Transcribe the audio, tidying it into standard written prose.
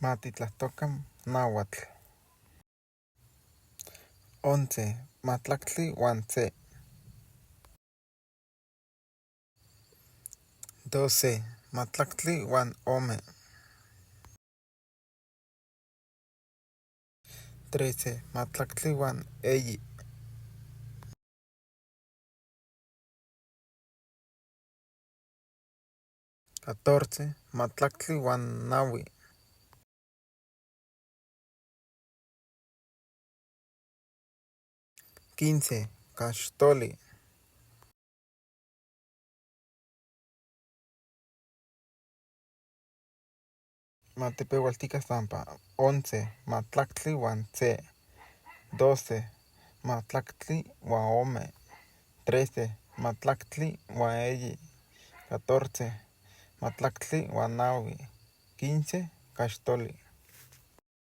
Matitlahtokan nahuatl. 11. Mahtlactli uan se. 12. Mahtlactli uan ome. 13. Mahtlactli uan eyi. 14. Mahtlactli uan naui. 15. Caxtoli. 11. Mahtlactli uan se. 12. Mahtlactli uan ome. 13. Mahtlactli uan eyi. 14. Mahtlactli uan naui. 15. Caxtoli.